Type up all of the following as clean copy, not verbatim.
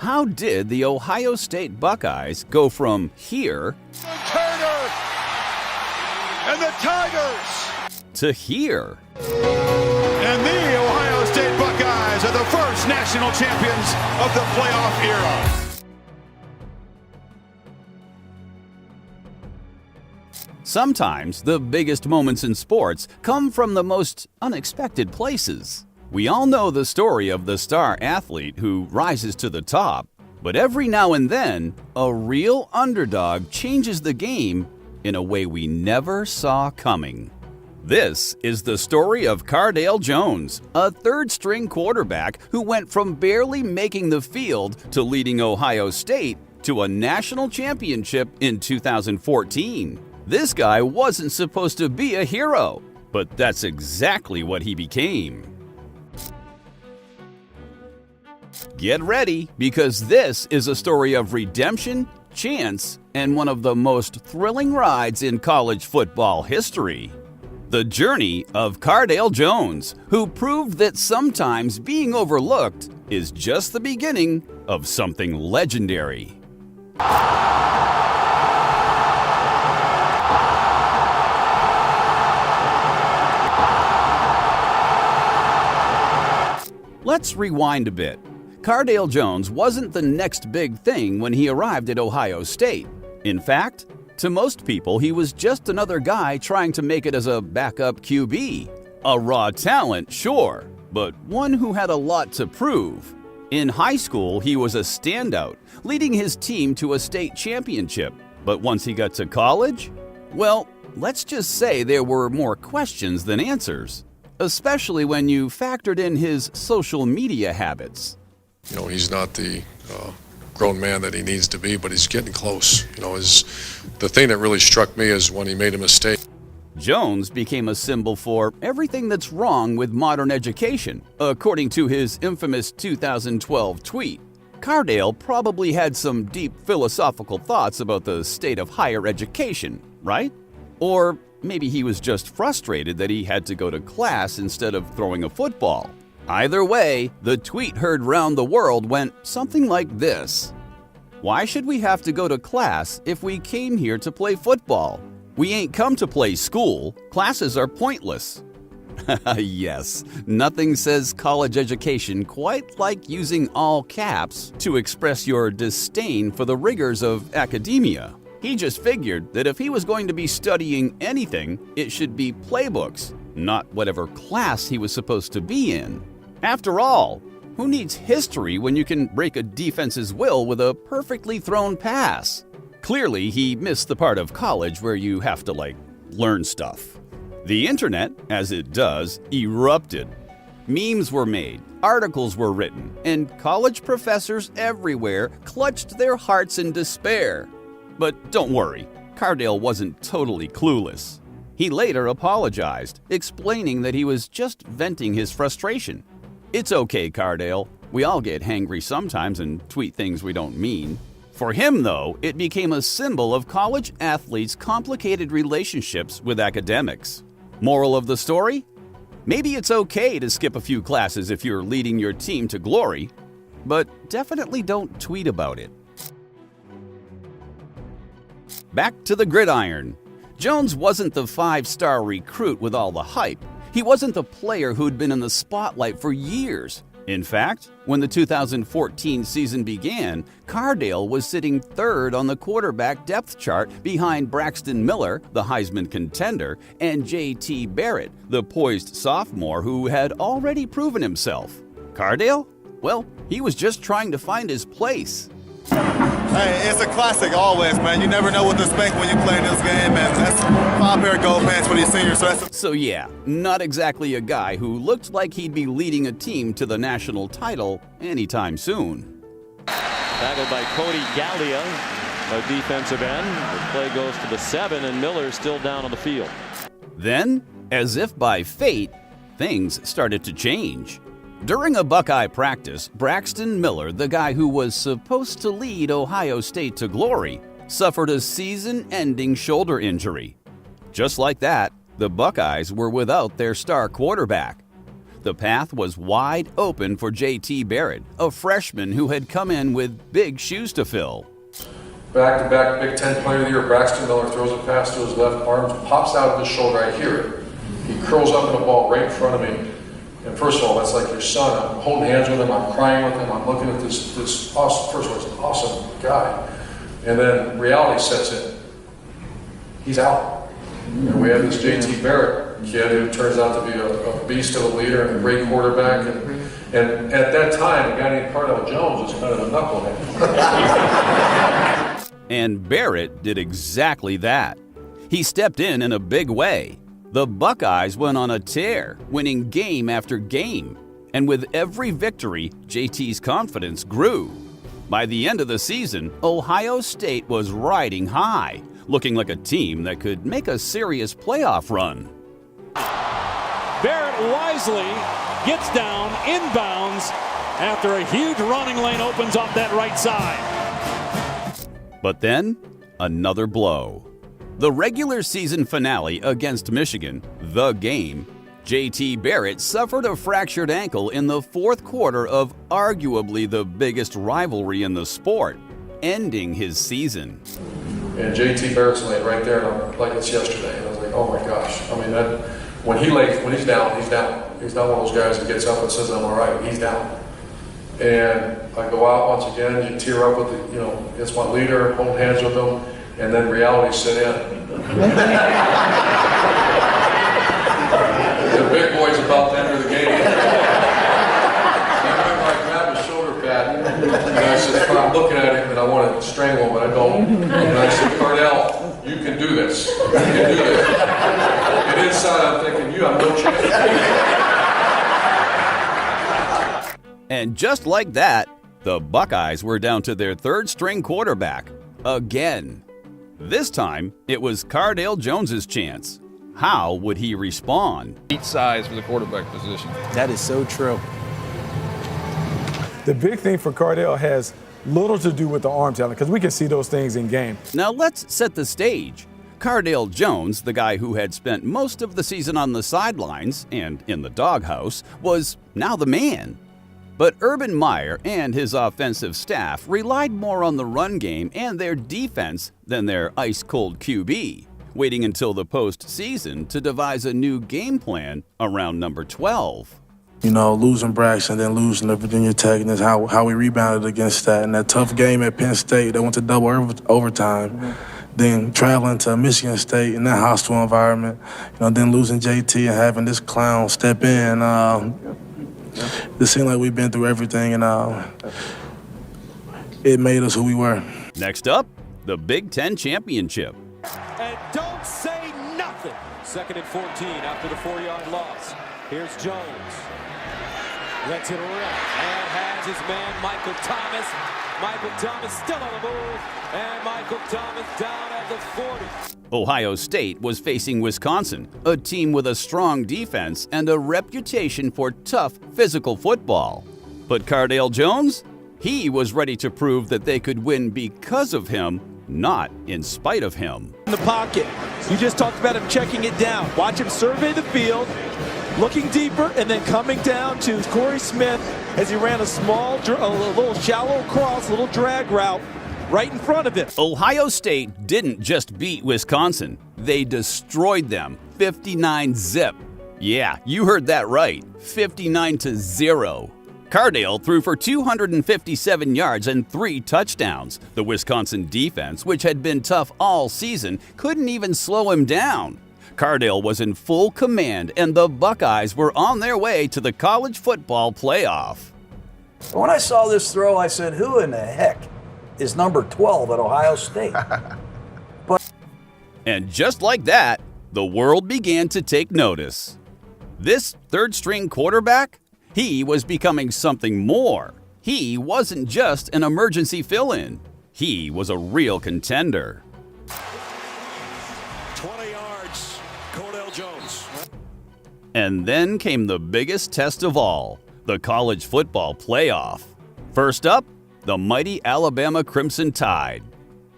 How did the Ohio State Buckeyes go from here Turner and the Tigers to here? And the Ohio State Buckeyes are the first national champions of the playoff era. Sometimes the biggest moments in sports come from the most unexpected places. We all know the story of the star athlete who rises to the top, but every now and then, a real underdog changes the game in a way we never saw coming. This is the story of Cardale Jones, a third-string quarterback who went from barely making the field to leading Ohio State to a national championship in 2014. This guy wasn't supposed to be a hero, but that's exactly what he became. Get ready, because this is a story of redemption, chance, and one of the most thrilling rides in college football history. The journey of Cardale Jones, who proved that sometimes being overlooked is just the beginning of something legendary. Let's rewind a bit. Cardale Jones wasn't the next big thing when he arrived at Ohio State. In fact, to most people, he was just another guy trying to make it as a backup QB. A raw talent, sure, but one who had a lot to prove. In high school, he was a standout, leading his team to a state championship. But once he got to college, well, let's just say there were more questions than answers, especially when you factored in his social media habits. You know, he's not the grown man that he needs to be, but he's getting close. You know, the thing that really struck me is when he made a mistake. Jones became a symbol for everything that's wrong with modern education, according to his infamous 2012 tweet. Cardale probably had some deep philosophical thoughts about the state of higher education, right? Or maybe he was just frustrated that he had to go to class instead of throwing a football. Either way, the tweet heard round the world went something like this. Why should we have to go to class if we came here to play football? We ain't come to play school. Classes are pointless. Yes, nothing says college education quite like using all caps to express your disdain for the rigors of academia. He just figured that if he was going to be studying anything, it should be playbooks, not whatever class he was supposed to be in. After all, who needs history when you can break a defense's will with a perfectly thrown pass? Clearly, he missed the part of college where you have to, learn stuff. The internet, as it does, erupted. Memes were made, articles were written, and college professors everywhere clutched their hearts in despair. But don't worry, Cardale wasn't totally clueless. He later apologized, explaining that he was just venting his frustration. It's okay, Cardale. We all get hangry sometimes and tweet things we don't mean. For him, though, it became a symbol of college athletes' complicated relationships with academics. Moral of the story? Maybe it's okay to skip a few classes if you're leading your team to glory, but definitely don't tweet about it. Back to the gridiron. Jones wasn't the five-star recruit with all the hype. He wasn't the player who'd been in the spotlight for years. In fact, when the 2014 season began, Cardale was sitting third on the quarterback depth chart behind Braxton Miller, the Heisman contender, and J.T. Barrett, the poised sophomore who had already proven himself. Cardale? Well, he was just trying to find his place. Hey, it's a classic always, man. You never know what to expect when you play this game, and that's 5 pair of gold pants for these seniors. So yeah, not exactly a guy who looked like he'd be leading a team to the national title anytime soon. Tackled by Cody Gallia, a defensive end. The play goes to the 7, and Miller's still down on the field. Then, as if by fate, things started to change. During a Buckeye practice, Braxton Miller, the guy who was supposed to lead Ohio State to glory, suffered a season-ending shoulder injury. Just like that, the Buckeyes were without their star quarterback. The path was wide open for JT Barrett, a freshman who had come in with big shoes to fill. Back-to-back Big Ten Player of the Year, Braxton Miller throws a pass to his left arm, pops out of his shoulder. I hear it. He curls up in a ball right in front of me. And first of all, that's like your son. I'm holding hands with him. I'm crying with him. I'm looking at this awesome, first of all, it's an awesome guy. And then reality sets in. He's out. And we have this JT Barrett kid who turns out to be a beast of a leader and a great quarterback. And at that time, a guy named Cardale Jones was kind of a knucklehead. And Barrett did exactly that. He stepped in a big way. The Buckeyes went on a tear, winning game after game. And with every victory, JT's confidence grew. By the end of the season, Ohio State was riding high, looking like a team that could make a serious playoff run. Barrett wisely gets down, inbounds, after a huge running lane opens up that right side. But then, another blow. The regular season finale against Michigan, the game, JT Barrett suffered a fractured ankle in the fourth quarter of arguably the biggest rivalry in the sport, ending his season. And JT Barrett's laying right there, and I'm like it's yesterday. And I was like, oh my gosh. I mean, when he's down, he's down. He's not one of those guys that gets up and says, I'm all right. He's down. And I go out once again, you tear up with it's my leader, hold hands with him, and then reality set in. The big boy's about to enter the game. I grabbed his shoulder pad, and I said, I'm looking at him, and I want to strangle him, but I don't. And I said, Cardale, you can do this. You can do this. And inside, I'm thinking, you have no chance. And just like that, the Buckeyes were down to their third-string quarterback again. This time, it was Cardale Jones's chance. How would he respond? Each size for the quarterback position. That is so true. The big thing for Cardale has little to do with the arm talent, because we can see those things in game. Now let's set the stage. Cardale Jones, the guy who had spent most of the season on the sidelines and in the doghouse, was now the man. But Urban Meyer and his offensive staff relied more on the run game and their defense than their ice-cold QB, waiting until the postseason to devise a new game plan around number 12. Losing Braxton, then losing the Virginia Tech, and that's how we rebounded against that. And that tough game at Penn State, that went to double overtime. Then traveling to Michigan State in that hostile environment, then losing JT and having this clown step in. It seemed like we've been through everything, and it made us who we were. Next up, the Big Ten Championship. And don't say nothing. 2nd and 14 after the 4-yard loss. Here's Jones. Lets it rip and has his man Michael Thomas. Michael Thomas still on the move, and Michael Thomas down at the 40. Ohio State was facing Wisconsin, a team with a strong defense and a reputation for tough physical football. But Cardale Jones? He was ready to prove that they could win because of him, not in spite of him. In the pocket. You just talked about him checking it down. Watch him survey the field, looking deeper, and then coming down to Corey Smith as he ran a little shallow cross, little drag route right in front of him. Ohio State didn't just beat Wisconsin. They destroyed them, 59-zip. Yeah, you heard that right, 59-0. Cardale threw for 257 yards and 3 touchdowns. The Wisconsin defense, which had been tough all season, couldn't even slow him down. Cardale was in full command, and the Buckeyes were on their way to the college football playoff. When I saw this throw, I said, who in the heck is number 12 at Ohio State? And just like that, the world began to take notice. This third-string quarterback? He was becoming something more. He wasn't just an emergency fill-in. He was a real contender. 20 yards, Cardale Jones. And then came the biggest test of all, the college football playoff. First up, the mighty Alabama Crimson Tide.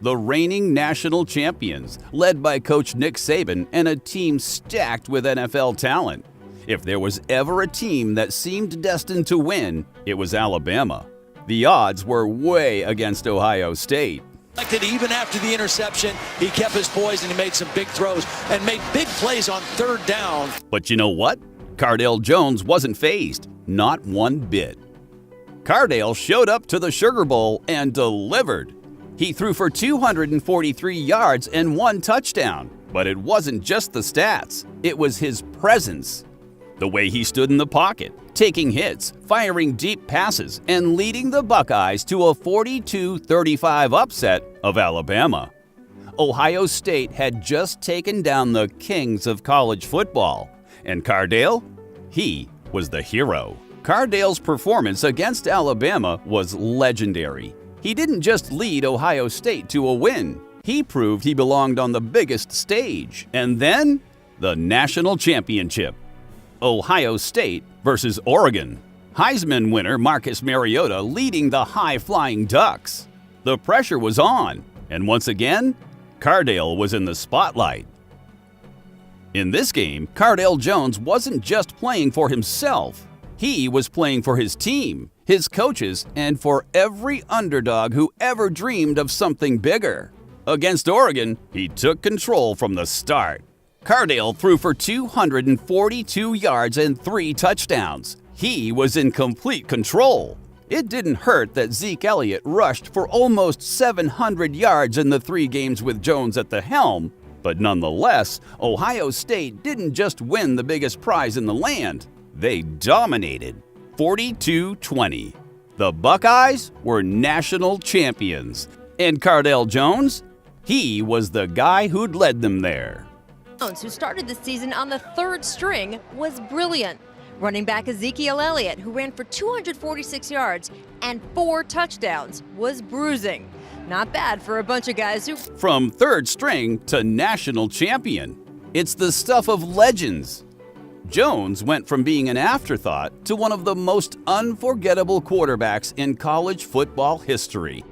The reigning national champions, led by Coach Nick Saban and a team stacked with NFL talent. If there was ever a team that seemed destined to win, it was Alabama. The odds were way against Ohio State. Even after the interception, he kept his poise and he made some big throws and made big plays on third down. But you know what? Cardale Jones wasn't fazed, not one bit. Cardale showed up to the Sugar Bowl and delivered. He threw for 243 yards and 1 touchdown. But it wasn't just the stats, it was his presence. The way he stood in the pocket, taking hits, firing deep passes, and leading the Buckeyes to a 42-35 upset of Alabama. Ohio State had just taken down the kings of college football, and Cardale, he was the hero. Cardale's performance against Alabama was legendary. He didn't just lead Ohio State to a win. He proved he belonged on the biggest stage. And then, the national championship. Ohio State versus Oregon. Heisman winner Marcus Mariota leading the high-flying Ducks. The pressure was on, and once again, Cardale was in the spotlight. In this game, Cardale Jones wasn't just playing for himself. He was playing for his team, his coaches, and for every underdog who ever dreamed of something bigger. Against Oregon, he took control from the start. Cardale threw for 242 yards and 3 touchdowns. He was in complete control. It didn't hurt that Zeke Elliott rushed for almost 700 yards in the 3 games with Jones at the helm. But nonetheless, Ohio State didn't just win the biggest prize in the land. They dominated, 42-20. The Buckeyes were national champions. And Cardale Jones, he was the guy who'd led them there. Jones, who started the season on the 3rd string, was brilliant. Running back Ezekiel Elliott, who ran for 246 yards and 4 touchdowns, was bruising. Not bad for a bunch of guys who... From 3rd string to national champion. It's the stuff of legends. Jones went from being an afterthought to one of the most unforgettable quarterbacks in college football history.